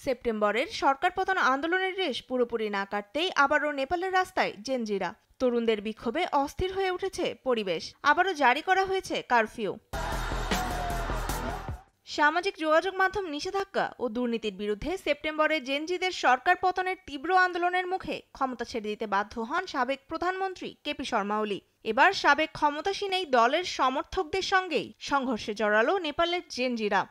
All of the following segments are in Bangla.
সেপ্টেম্বরের সরকার পতন আন্দোলনের রেশ পুরোপুরি না কাটতেই আবারও নেপালের রাস্তায় জেনজিরা। তরুণদের বিক্ষোভে অস্থির হয়ে উঠেছে পরিবেশ। আবারও জারি করা হয়েছে কারফিউ। সামাজিক যোগাযোগ মাধ্যম নিষেধাজ্ঞা ও দুর্নীতির বিরুদ্ধে সেপ্টেম্বরে জেনজিদের সরকার পতনের তীব্র আন্দোলনের মুখে ক্ষমতা ছেড়ে দিতে বাধ্য হন সাবেক প্রধানমন্ত্রী কেপি শর্মা ওলি। এবার সাবেক ক্ষমতাসীন এই দলের সমর্থকদের সঙ্গেই সংঘর্ষে জড়ালো নেপালের জেনজিরা।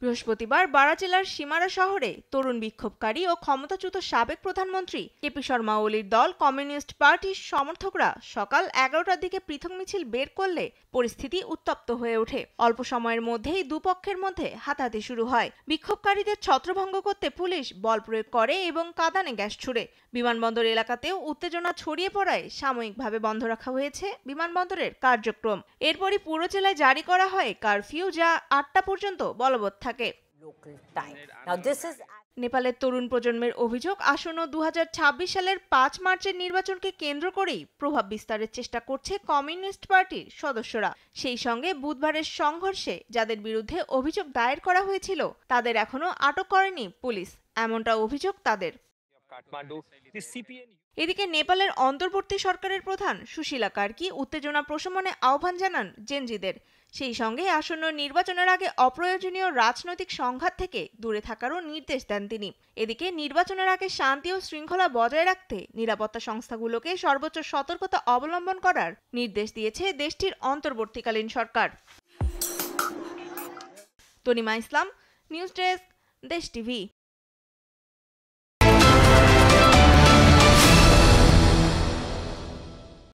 বৃহস্পতিবার বারা জেলার সিমারা শহরে তরুণ বিক্ষোভকারী ও ক্ষমতাচ্যুত সাবেক প্রধানমন্ত্রী কেপি শর্মা ওলির দল কমিউনিস্ট পার্টির সমর্থকরা সকাল 11টার দিকে পৃথক মিছিল বের করলে পরিস্থিতি উত্তপ্ত হয়ে ওঠে। অল্প সময়ের মধ্যেই দুপক্ষের মধ্যে হাতাহাতি শুরু হয়। বিক্ষোভকারীদের ছত্রভঙ্গ করতে পুলিশ বল প্রয়োগ করে এবং কাঁদানে গ্যাস ছুড়ে। বিমানবন্দর এলাকাতেও উত্তেজনা ছড়িয়ে পড়ায় সাময়িকভাবে বন্ধ রাখা হয়েছে বিমানবন্দরের কার্যক্রম। এরপরই পুরো জেলায় জারি করা হয় কারফিউ, যা 8টা পর্যন্ত বলবৎ থাকে। নেপালের তরুণ প্রজন্মের অভিযোগ, আসন্ন 2026 সালের 5 মার্চের নির্বাচনকে কেন্দ্র করেই প্রভাব বিস্তারের চেষ্টা করছে কমিউনিস্ট পার্টির সদস্যরা। সেই সঙ্গে বুধবারের সংঘর্ষে যাদের বিরুদ্ধে অভিযোগ দায়ের করা হয়েছিল তাদের এখনো আটক করেনি পুলিশ, এমনটা অভিযোগ তাদের। এদিকে নেপালের অন্তর্বর্তী সরকারের প্রধান সুশীলা কার্কি উত্তেজনা প্রশমনে আহ্বান জানান জেনজিদের। সেই সঙ্গে আসন্ন নির্বাচনের আগে অপ্রয়োজনীয় রাজনৈতিক সংঘাত থেকে দূরে থাকারও নির্দেশ দেন তিনি। এদিকে নির্বাচনের আগে শান্তি ও শৃঙ্খলা বজায় রাখতে নিরাপত্তা সংস্থাগুলোকে সর্বোচ্চ সতর্কতা অবলম্বন করার নির্দেশ দিয়েছে দেশটির অন্তর্বর্তীকালীন সরকার। তনিমা ইসলাম, নিউজ ডেস্ক, দেশ টিভি।